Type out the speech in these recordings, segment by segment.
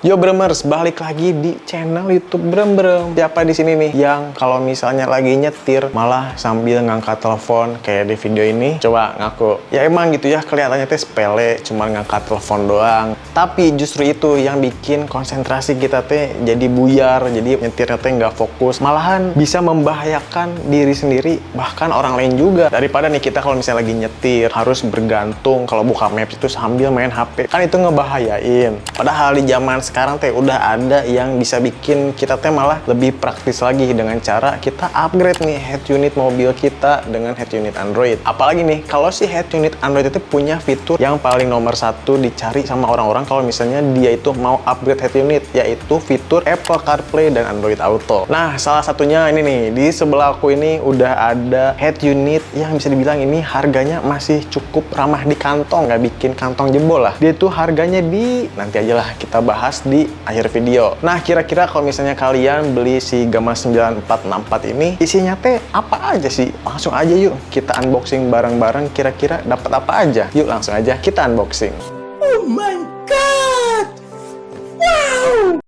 Yo Bremers, balik lagi di channel YouTube Brem. Siapa di sini nih yang kalau misalnya lagi nyetir malah sambil ngangkat telepon kayak di video ini? Coba ngaku. Ya emang gitu ya, kelihatannya teh sepele, cuma ngangkat telepon doang. Tapi justru itu yang bikin konsentrasi kita teh jadi buyar, jadi nyetirnya teh nggak fokus. Malahan bisa membahayakan diri sendiri, bahkan orang lain juga. Daripada nih kita kalau misalnya lagi nyetir harus bergantung kalau buka maps itu sambil main HP, kan itu ngebahayain. Padahal di zaman sekarang teh udah ada yang bisa bikin kita teh malah lebih praktis lagi dengan cara kita upgrade nih head unit mobil kita dengan head unit Android. Apalagi nih kalau si head unit Android itu punya fitur yang paling nomor satu dicari sama orang-orang kalau misalnya dia itu mau upgrade head unit, yaitu fitur Apple CarPlay dan Android Auto. Nah, salah satunya ini nih, di sebelah aku ini udah ada head unit yang bisa dibilang ini harganya masih cukup ramah di kantong, nggak bikin kantong jebol lah. Dia tuh harganya nanti aja lah kita bahas di akhir video. Nah, kira-kira kalau misalnya kalian beli si Gamma 9464 ini, isinya teh apa aja sih? Langsung aja yuk kita unboxing bareng-bareng, kira-kira dapat apa aja. Yuk langsung aja kita unboxing. Oh my god! Wow!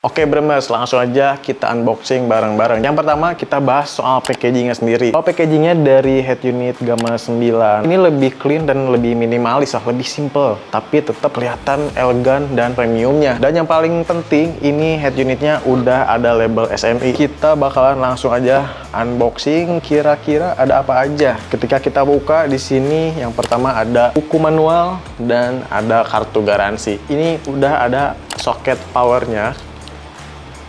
Oke Bremers, langsung aja kita unboxing bareng-bareng. Yang pertama kita bahas soal packagingnya sendiri. Kalau packagingnya dari head unit Gamma 9 ini lebih clean dan lebih minimalis lah, lebih simple, tapi tetap kelihatan elegan dan premiumnya. Dan yang paling penting, ini head unitnya udah ada label SMI. Kita bakalan langsung aja unboxing, kira-kira ada apa aja. Ketika kita buka di sini, yang pertama ada buku manual dan ada kartu garansi. Ini udah ada soket powernya.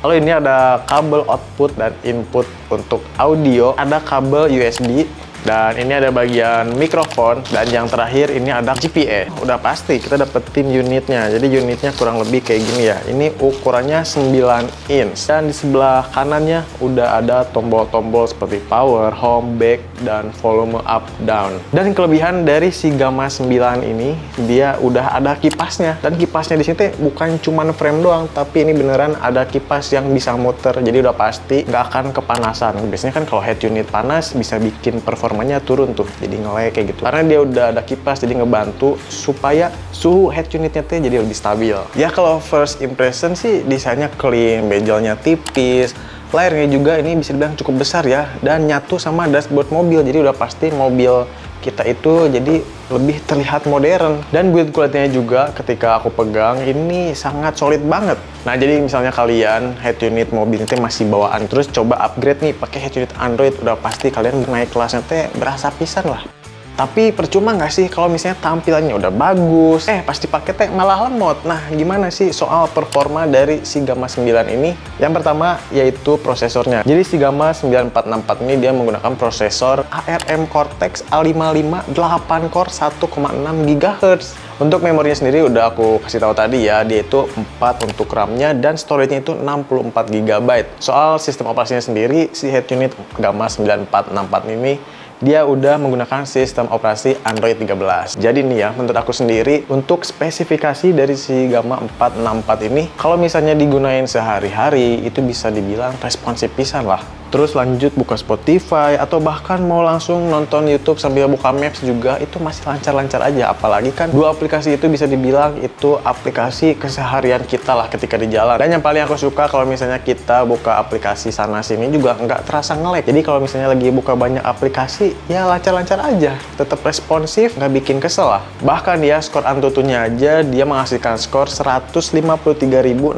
Lalu ini ada kabel output dan input untuk audio, ada kabel USB, dan ini ada bagian mikrofon, dan yang terakhir ini ada GPA. Udah pasti kita dapetin unitnya. Jadi unitnya kurang lebih kayak gini ya. Ini ukurannya 9 inch. Dan di sebelah kanannya udah ada tombol-tombol seperti power, home, back, dan volume up, down. Dan kelebihan dari si Gamma 9 ini, dia udah ada kipasnya. Dan kipasnya di sini tuh bukan cuman frame doang, tapi ini beneran ada kipas yang bisa muter. Jadi udah pasti nggak akan kepanasan. Biasanya kan kalau head unit panas bisa bikin performanya turun tuh, jadi nge-lag kayak gitu. Karena dia udah ada kipas, jadi ngebantu supaya suhu head unitnya tuh jadi lebih stabil. Ya kalau first impression sih desainnya clean, bezelnya tipis, layarnya juga ini bisa dibilang cukup besar ya, dan nyatu sama dashboard mobil. Jadi udah pasti mobil kita itu jadi lebih terlihat modern. Dan build quality-nya juga ketika aku pegang ini sangat solid banget. Nah, jadi misalnya kalian head unit mobil itu masih bawaan, terus coba upgrade nih pakai head unit Android, udah pasti kalian naik kelasnya teh berasa pisan lah. Tapi percuma nggak sih kalau misalnya tampilannya udah bagus, pas dipakai teh malah lemot. Nah, gimana sih soal performa dari si Gamma 9 ini? Yang pertama yaitu prosesornya. Jadi si Gamma 9464 ini dia menggunakan prosesor ARM Cortex A55 8 core 1,6 GHz. Untuk memorinya sendiri udah aku kasih tahu tadi ya, dia itu 4 untuk RAM-nya dan storage-nya itu 64 GB. Soal sistem operasinya sendiri, si head unit Gamma 9464 ini dia udah menggunakan sistem operasi Android 13. Jadi nih ya, menurut aku sendiri, untuk spesifikasi dari si Gamma 464 ini, kalau misalnya digunain sehari-hari, itu bisa dibilang responsif pisan lah. Terus lanjut buka Spotify, atau bahkan mau langsung nonton YouTube sambil buka Maps juga, itu masih lancar-lancar aja. Apalagi kan dua aplikasi itu bisa dibilang itu aplikasi keseharian kita lah ketika di jalan. Dan yang paling aku suka kalau misalnya kita buka aplikasi sana-sini juga nggak terasa nge-lag. Jadi kalau misalnya lagi buka banyak aplikasi, ya lancar-lancar aja. Tetap responsif, nggak bikin kesel lah. Bahkan ya, skor Antutunya aja, dia menghasilkan skor 153.656,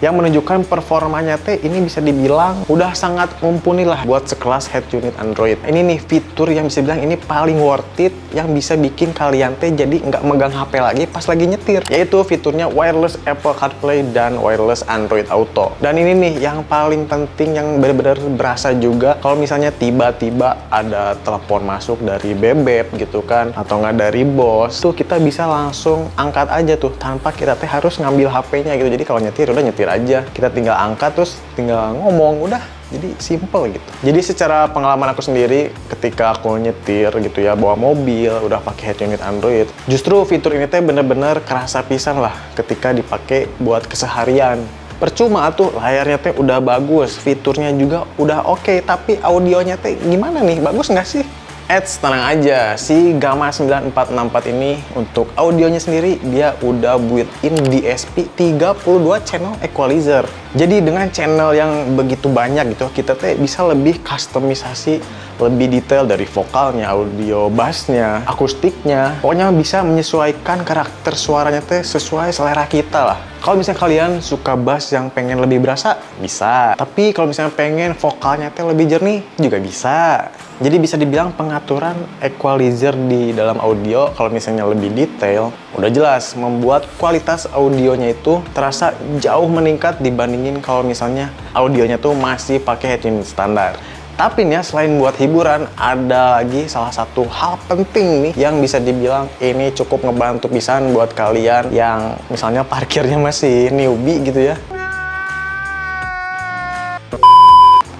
yang menunjukkan performanya teh ini bisa dibilang udah sangat mumpuni lah buat sekelas head unit Android. Ini nih fitur yang bisa bilang ini paling worth it, yang bisa bikin kalian teh jadi nggak megang HP lagi pas lagi nyetir, yaitu fiturnya wireless Apple CarPlay dan wireless Android Auto. Dan ini nih yang paling penting, yang benar-benar berasa juga kalau misalnya tiba-tiba ada telepon masuk dari bebek gitu kan, atau nggak dari bos, tuh kita bisa langsung angkat aja tuh tanpa kita teh harus ngambil HP-nya gitu. Jadi kalau nyetir udah nyetir aja, kita tinggal angkat terus tinggal ngomong, udah jadi simple gitu. Jadi secara pengalaman aku sendiri ketika aku nyetir gitu ya, bawa mobil udah pakai head unit Android, justru fitur ini teh bener-bener kerasa pisan lah ketika dipakai buat keseharian. Percuma tuh layarnya teh udah bagus, fiturnya juga udah oke, tapi audionya teh gimana nih, bagus nggak sih? Tenang aja, si Gamma 9464 ini untuk audionya sendiri dia udah built-in DSP 32 channel equalizer. Jadi dengan channel yang begitu banyak gitu, kita teh bisa lebih customisasi, lebih detail dari vokalnya, audio bassnya, akustiknya. Pokoknya bisa menyesuaikan karakter suaranya teh sesuai selera kita lah. Kalau misalnya kalian suka bass yang pengen lebih berasa, bisa. Tapi kalau misalnya pengen vokalnya teh lebih jernih, juga bisa. Jadi bisa dibilang pengaturan equalizer di dalam audio kalau misalnya lebih detail, udah jelas membuat kualitas audionya itu terasa jauh meningkat dibandingin kalau misalnya audionya tuh masih pakai head unit standar. Tapi nih ya, selain buat hiburan, ada lagi salah satu hal penting nih yang bisa dibilang ini cukup ngebantu pisan buat kalian yang misalnya parkirnya masih newbie gitu ya.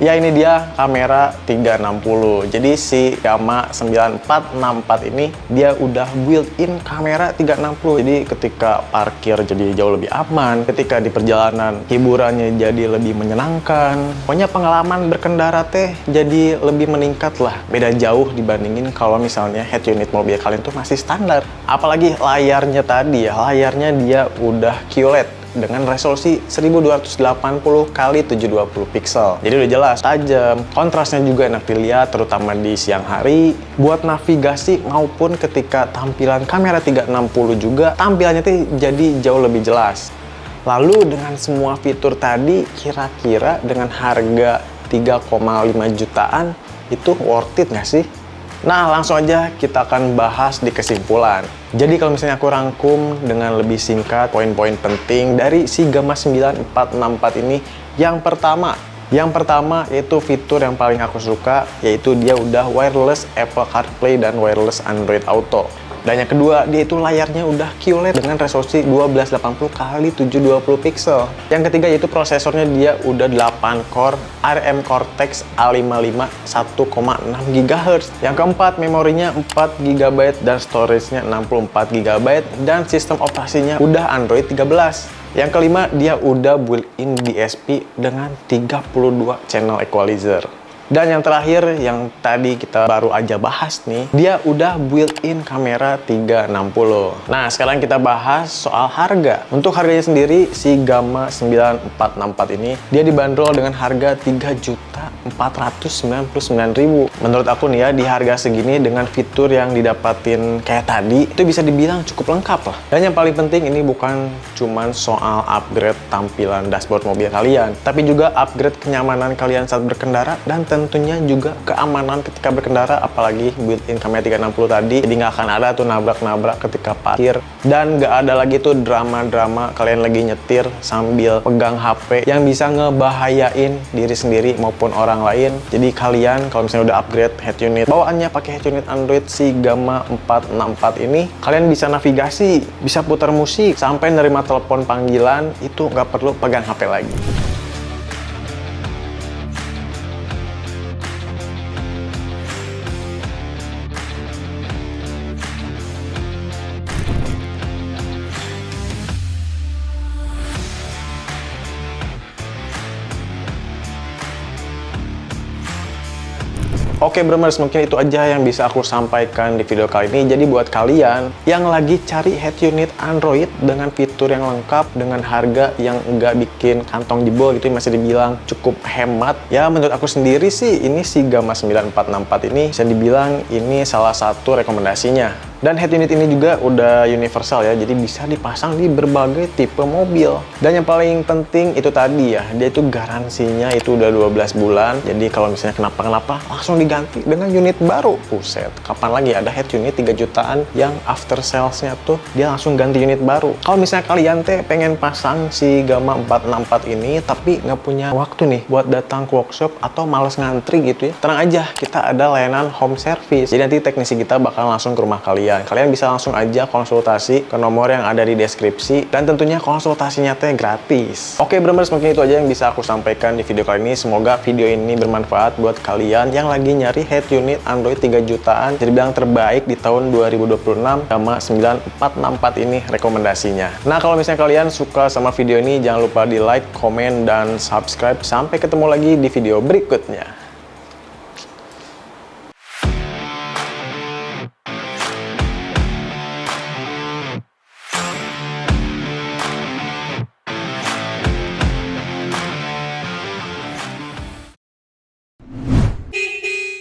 Ya, ini dia kamera 360. Jadi si Gamma 9464 ini dia udah built-in kamera 360. Jadi ketika parkir jadi jauh lebih aman, ketika di perjalanan hiburannya jadi lebih menyenangkan. Pokoknya pengalaman berkendara teh jadi lebih meningkat lah. Beda jauh dibandingin kalau misalnya head unit mobil kalian tuh masih standar. Apalagi layarnya tadi ya, layarnya dia udah QLED dengan resolusi 1280 x 720 pixel. Jadi udah jelas, tajam, kontrasnya juga enak dilihat terutama di siang hari. Buat navigasi maupun ketika tampilan kamera 360 juga tampilannya tuh jadi jauh lebih jelas. Lalu dengan semua fitur tadi kira-kira dengan harga 3,5 jutaan itu worth it nggak sih? Nah, langsung aja kita akan bahas di kesimpulan. Jadi kalau misalnya aku rangkum dengan lebih singkat poin-poin penting dari si Gamma 9464 ini, yang pertama yaitu fitur yang paling aku suka, yaitu dia udah wireless Apple CarPlay dan wireless Android Auto. Dan yang kedua, dia itu layarnya udah QLED dengan resolusi 1280 x 720 pixel. Yang ketiga yaitu prosesornya dia udah 8 core ARM Cortex A55 1,6 GHz. Yang keempat, memorinya 4 GB dan storage-nya 64 GB dan sistem operasinya udah Android 13. Yang kelima, dia udah built-in DSP dengan 32 channel equalizer. Dan yang terakhir, yang tadi kita baru aja bahas nih, dia udah built-in kamera 360. Nah, sekarang kita bahas soal harga. Untuk harganya sendiri, si Gamma 9464 ini, dia dibanderol dengan harga 3.499.000. Menurut aku nih ya, di harga segini dengan fitur yang didapatin kayak tadi, itu bisa dibilang cukup lengkap lah. Dan yang paling penting, ini bukan cuman soal upgrade tampilan dashboard mobil kalian, tapi juga upgrade kenyamanan kalian saat berkendara dan tentunya juga keamanan ketika berkendara, apalagi built-in kamera 360 tadi. Jadi nggak akan ada tuh nabrak-nabrak ketika parkir, dan nggak ada lagi tuh drama-drama kalian lagi nyetir sambil pegang HP yang bisa ngebahayain diri sendiri maupun orang lain. Jadi kalian kalau misalnya udah upgrade head unit bawaannya pakai head unit Android si Gamma 464 ini, kalian bisa navigasi, bisa putar musik, sampai nerima telepon panggilan itu nggak perlu pegang HP lagi. Oke Bremers, mungkin itu aja yang bisa aku sampaikan di video kali ini. Jadi buat kalian yang lagi cari head unit Android dengan fitur yang lengkap, dengan harga yang nggak bikin kantong jebol gitu, masih dibilang cukup hemat. Ya menurut aku sendiri sih, ini si Gamma 9464 ini bisa dibilang ini salah satu rekomendasinya. Dan head unit ini juga udah universal ya, jadi bisa dipasang di berbagai tipe mobil. Dan yang paling penting itu tadi ya, dia itu garansinya itu udah 12 bulan. Jadi kalau misalnya kenapa-kenapa langsung diganti dengan unit baru. Buset, kapan lagi ada head unit 3 jutaan yang after sales-nya tuh dia langsung ganti unit baru. Kalau misalnya kalian teh pengen pasang si Gamma 464 ini tapi nggak punya waktu nih buat datang ke workshop atau males ngantri gitu ya, tenang aja, kita ada layanan home service. Jadi nanti teknisi kita bakal langsung ke rumah kalian. Kalian bisa langsung aja konsultasi ke nomor yang ada di deskripsi, dan tentunya konsultasinya teh gratis. Oke Bremers, mungkin itu aja yang bisa aku sampaikan di video kali ini. Semoga video ini bermanfaat buat kalian yang lagi nyari head unit Android 3 jutaan jadi bilang terbaik di tahun 2026. Gamma 9464 ini rekomendasinya. Nah, kalau misalnya kalian suka sama video ini, jangan lupa di like, komen, dan subscribe. Sampai ketemu lagi di video berikutnya.